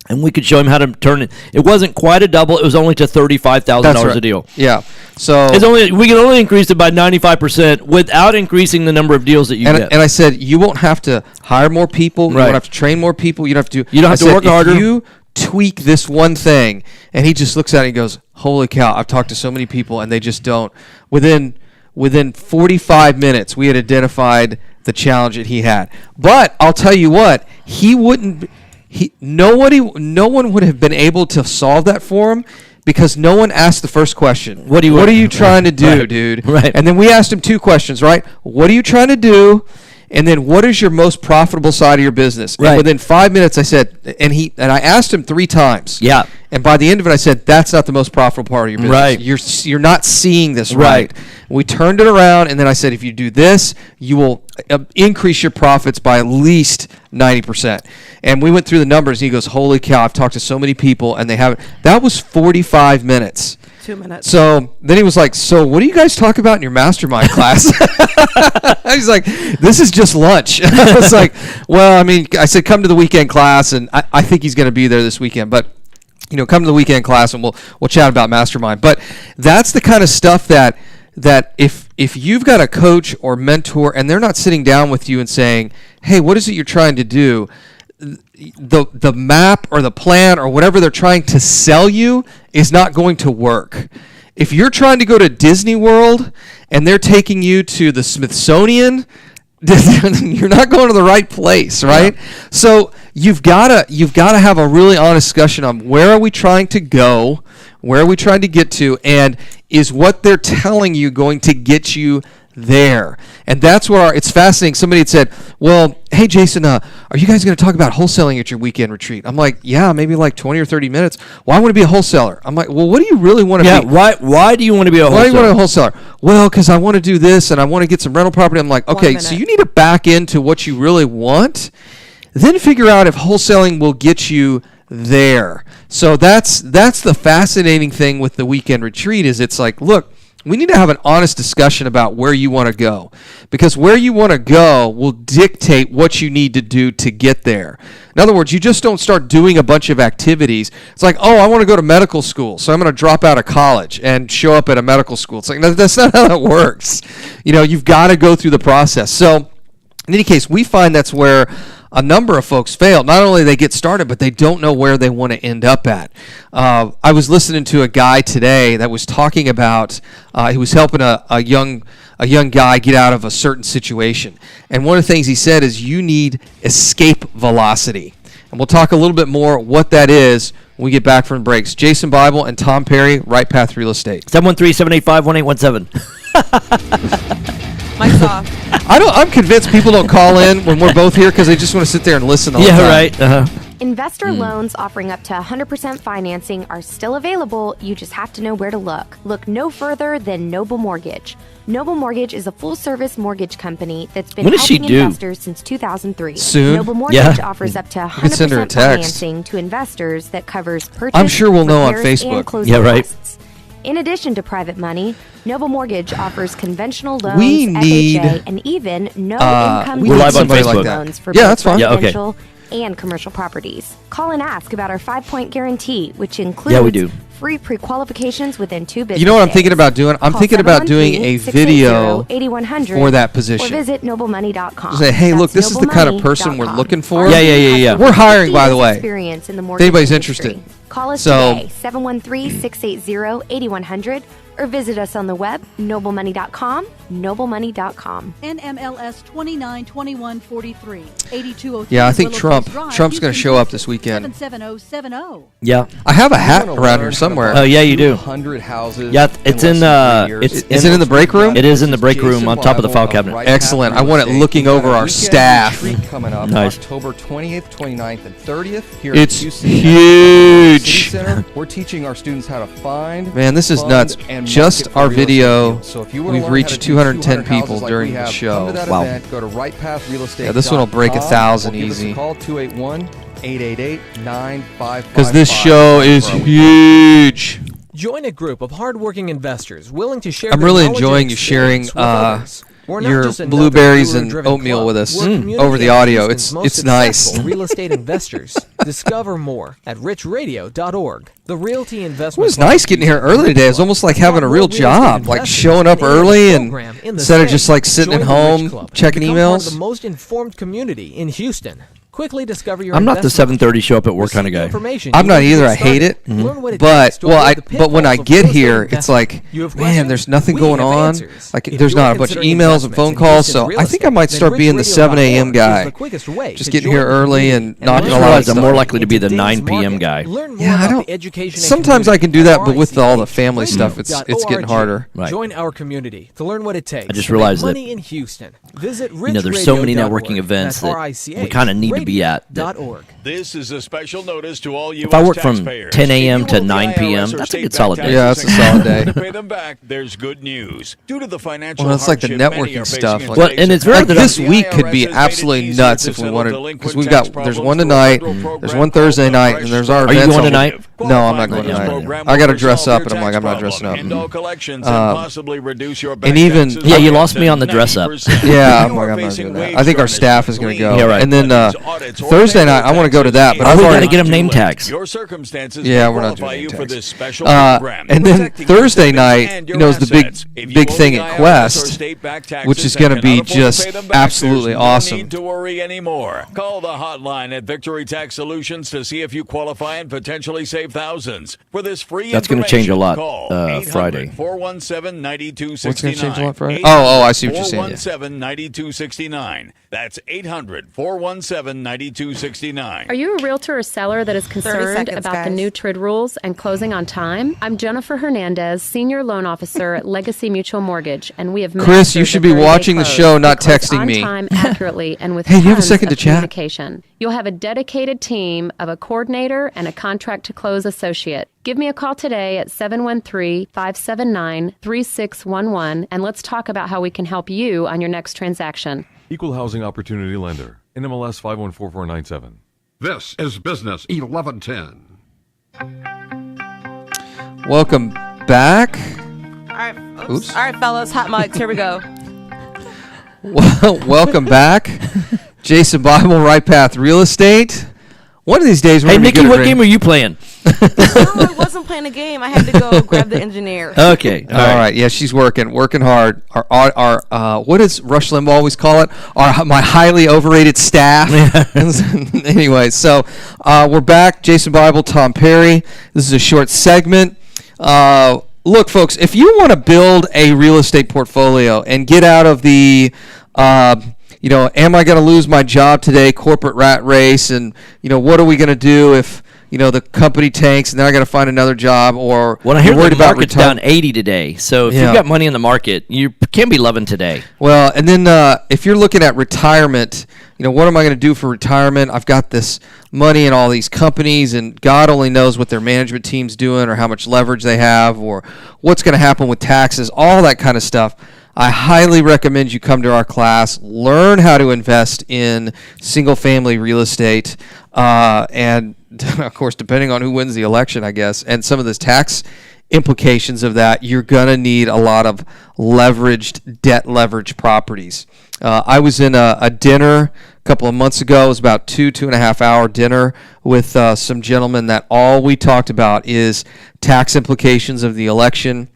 And we could show him how to turn it. It wasn't quite a double. It was only to $35,000 a deal. Yeah. So we can only increase it by 95% without increasing the number of deals that you get. And I said, you won't have to hire more people. You won't have to train more people. You don't have to work harder. If you tweak this one thing, and he just looks at it and goes, "Holy cow! I've talked to so many people, and they just don't." Within 45 minutes, we had identified the challenge that he had. But I'll tell you what, he wouldn't. No one would have been able to solve that for him because no one asked the first question. What are you trying to do, dude? Right. And then we asked him two questions, right? What are you trying to do? And then what is your most profitable side of your business? Right. And within 5 minutes, I said, and I asked him 3 times. Yeah. And by the end of it, I said, that's not the most profitable part of your business. Right. You're not seeing this right. We turned it around, and then I said, if you do this, you will increase your profits by at least 90%. And we went through the numbers, and he goes, holy cow, I've talked to so many people, and they haven't. That was 45 minutes. 2 minutes. So then he was like, so what do you guys talk about in your mastermind class? He's like, this is just lunch. I was like, well, I mean, I said, come to the weekend class, and I think he's going to be there this weekend. But, come to the weekend class, and we'll chat about mastermind. But that's the kind of stuff that if you've got a coach or mentor, and they're not sitting down with you and saying, hey, what is it you're trying to do? The map or the plan or whatever they're trying to sell you is not going to work. If you're trying to go to Disney World and they're taking you to the Smithsonian, you're not going to the right place, right? Yeah. So you've got to have a really honest discussion on where are we trying to go, where are we trying to get to, and is what they're telling you going to get you there? And that's where it's fascinating. Somebody had said, well, hey, Jason, are you guys going to talk about wholesaling at your weekend retreat? I'm like, yeah, maybe like 20 or 30 minutes. Well, I want to be a wholesaler. I'm like, well, what do you really want to be? Why do you want to be a wholesaler? Why do you want to be a wholesaler? Well, because I want to do this and I want to get some rental property. I'm like, okay, so you need to back into what you really want, then figure out if wholesaling will get you there. So that's the fascinating thing with the weekend retreat is it's like, look, we need to have an honest discussion about where you want to go, because where you want to go will dictate what you need to do to get there. In other words, you just don't start doing a bunch of activities. It's like, oh, I want to go to medical school, so I'm going to drop out of college and show up at a medical school. It's like, no, that's not how that works. You've got to go through the process. So in any case, we find that's where a number of folks fail. Not only they get started, but they don't know where they want to end up at. I was listening to a guy today that was talking about he was helping a young guy get out of a certain situation. And one of the things he said is you need escape velocity. And we'll talk a little bit more what that is when we get back from breaks. Jason Bible and Tom Perry, Right Path Real Estate. 713-785-1817. Mike's off. I'm convinced people don't call in when we're both here because they just want to sit there and listen the whole time. Yeah, right. Uh-huh. Investor loans offering up to 100% financing are still available. You just have to know where to look. Look no further than Noble Mortgage. Noble Mortgage is a full-service mortgage company that's been helping investors since 2003. Soon? Noble Mortgage offers up to 100% financing to investors that covers purchase, I'm sure we'll know on repairs, Facebook. and closing costs. In addition to private money, Noble Mortgage offers conventional loans, FHA, and even no-income loans for both residential and commercial properties. Call and ask about our 5-point guarantee, which includes free pre-qualifications within 2 business days. You know what I'm thinking about doing? I'm thinking about doing a video for that position. Or visit noblemoney.com. Say, hey, look, this is the kind of person we're looking for. Yeah. We're hiring, by the way. Experience in the if anybody's interested. Call us today, 713-680-8100, or visit us on the web, noblemoney.com, noblemoney.com. NMLS 292143, 8203. Yeah, I think Trump's going to show up this weekend. 77070. Yeah. I have a hat around here somewhere. Oh, yeah, you do. 100 houses. Yeah, it's in is it in the break room? It is in the break room on top of the file cabinet. Excellent. I want it looking over our staff. Coming up nice. October 20th, 29th, and 30th here it's at Houston huge. City Center. We're teaching our students how to find. Man, this is nuts. Just our video, we've reached 210 people during the show. Wow. Event, go to RightPathRealEstate.com. Yeah, this one will break 1,000 easy. Call 281-888-9555. Because this show is huge. Join a group of hardworking investors willing to share. I'm really enjoying you sharing your blueberries and oatmeal with us over the audio. It's nice. Real estate investors. Discover more at richradio.org. The Realty Investment. It was nice getting here early today. It was almost like having a real job, like showing up early and instead of just like sitting at home checking emails. The most informed community in Houston. Quickly discover your. I'm not the 7:30 show up at work kind of guy. I'm not either. I hate it. But when I get here, it's like, man, there's nothing going on. Like there's not a bunch of emails and phone calls. So I think I might start being the 7 a.m. guy. Just getting here early and knocking a lot of stuff. I'm more likely to be the 9 p.m. guy. Yeah, I don't. Sometimes I can do that, but with all the family stuff, it's getting harder. Right. Join our community to learn what it takes. I just realized that. Money in Houston. Visit there's so many networking events that we kind of need to be at. This is a special notice to all U.S. If I work from taxpayers. 10 a.m. to 9 p.m., that's a good solid day. Yeah, that's a solid day. To pay them back, there's good news. Due to the financial it's like the networking stuff. Well, and it's very like this week could be absolutely nuts if we wanted, because we've got there's one tonight, there's one Thursday night, and there's our. Are you going tonight? No, I'm not going tonight. I got to dress up, and I'm like, I'm not dressing up. And even you lost me on the dress up. Yeah, I'm like, I'm not doing that. I think our staff is going to go. Yeah, right. And then Thursday night, I want to go to that, but I've already get them name tags. Your circircumstances yeah, we're not doing you name for tags. this special program. And then Thursday night, is the big thing at Quest, which is going to be just absolutely awesome. No need to worry anymore. Call the hotline at Victory Tax Solutions to see if you qualify and potentially save thousands. For this free that's going to change a lot Friday. 417-9269. What's going to change a lot Friday? Oh, I see what you're saying. 417-9269. That's 800-417-9269. Are you a realtor or seller that is concerned about the new TRID rules and closing on time? I'm Jennifer Hernandez, Senior Loan Officer at Legacy Mutual Mortgage, and we have Chris, you should be watching the show, not texting me. On time, accurately, and with hey, do you have a second to chat? Communication. You'll have a dedicated team of a coordinator and a contract to close associate. Give me a call today at 713-579-3611, and let's talk about how we can help you on your next transaction. Equal Housing Opportunity Lender, NMLS 514497. This is Business 1110. Welcome back. All right, all right, fellas, hot mics. Here we go. Welcome back, Jason Bible, Right Path Real Estate. One of these days, we're hey, gonna Nikki, what game are you playing? No, I wasn't playing a game. I had to go grab the engineer. Okay, all right. Yeah, she's working hard. Our what does Rush Limbaugh always call it? My highly overrated staff. Anyway, so we're back. Jason Bible, Tom Perry. This is a short segment. Look, folks, if you want to build a real estate portfolio and get out of the am I going to lose my job today? Corporate rat race, and what are we going to do if the company tanks and then I got to find another job, or well, I hear worried the about market's down 80 today. So if you've got money in the market, you can be loving today. Well, and then if you're looking at retirement, what am I going to do for retirement? I've got this money in all these companies, and God only knows what their management team's doing or how much leverage they have or what's going to happen with taxes, all that kind of stuff. I highly recommend you come to our class, learn how to invest in single-family real estate, and, of course, depending on who wins the election, I guess, and some of the tax implications of that, you're going to need a lot of debt leveraged properties. I was in a dinner a couple of months ago. It was about 2.5 hour dinner with some gentlemen that all we talked about is tax implications of the election,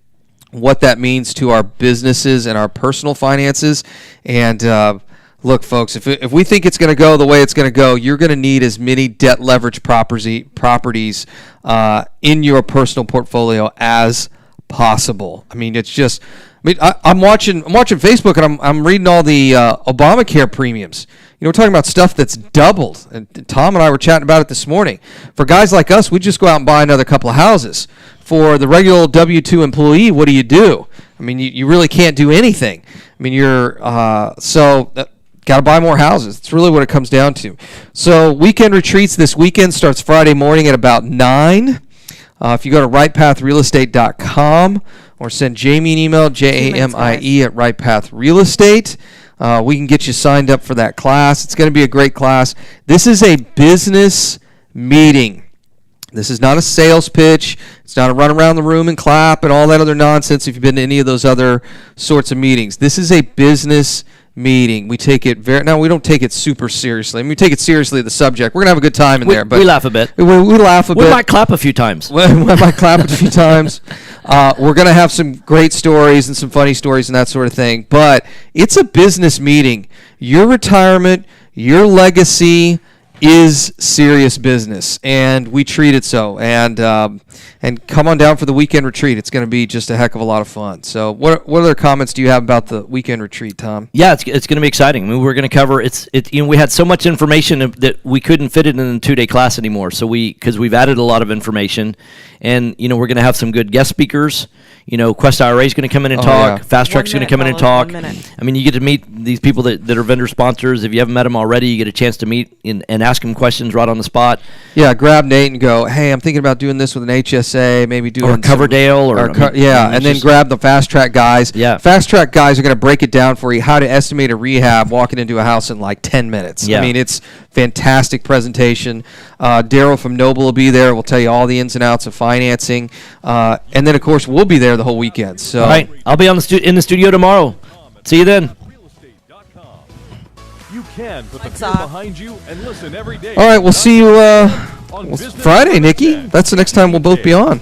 what that means to our businesses and our personal finances. And look, folks, if we think it's going to go the way it's going to go, you're going to need as many debt leverage properties in your personal portfolio as possible. I mean, it's just, I'm watching Facebook, and I'm reading all the Obamacare premiums. We're talking about stuff that's doubled. And Tom and I were chatting about it this morning. For guys like us, we just go out and buy another couple of houses. For the regular W-2 employee, what do? I mean, you really can't do anything. I mean, got to buy more houses. It's really what it comes down to. So weekend retreats this weekend starts Friday morning at about 9. If you go to rightpathrealestate.com or send Jamie an email, JAMIE at Right Path Real Estate, we can get you signed up for that class. It's going to be a great class. This is a business meeting. This is not a sales pitch. It's not a run around the room and clap and all that other nonsense if you've been to any of those other sorts of meetings. This is a business meeting. We take it we don't take it super seriously. I mean, we take it seriously, the subject. We're going to have a good time in there. But we laugh a bit. We laugh a bit. We might clap a few times. We might clap a few times. We're going to have some great stories and some funny stories and that sort of thing. But it's a business meeting. Your retirement, your legacy is serious business, and we treat it so. And come on down for the weekend retreat. It's going to be just a heck of a lot of fun. So what other comments do you have about the weekend retreat, Tom? Yeah, it's going to be exciting. I mean, we're going to cover we had so much information that we couldn't fit it in a 2-day class anymore. So because we've added a lot of information, and we're going to have some good guest speakers. Quest IRA is going to come in and talk. Yeah. Fast Track's going to come in and talk. I mean, you get to meet these people that are vendor sponsors. If you haven't met them already, you get a chance to meet and ask them questions right on the spot. Yeah, grab Nate and go, hey, I'm thinking about doing this with an HSA, maybe doing or Coverdale. And then grab the Fast Track guys. Yeah. Fast Track guys are going to break it down for you, how to estimate a rehab walking into a house in like 10 minutes. Yeah. I mean, it's fantastic presentation. Daryl from Noble will be there. We'll tell you all the ins and outs of financing. And then, of course, we'll be there the whole weekend. So, all right, I'll be in the studio tomorrow. See you then. You can put the fear behind you and listen every day. All right, we'll see you Friday, Nikki. That's the next time we'll both be on.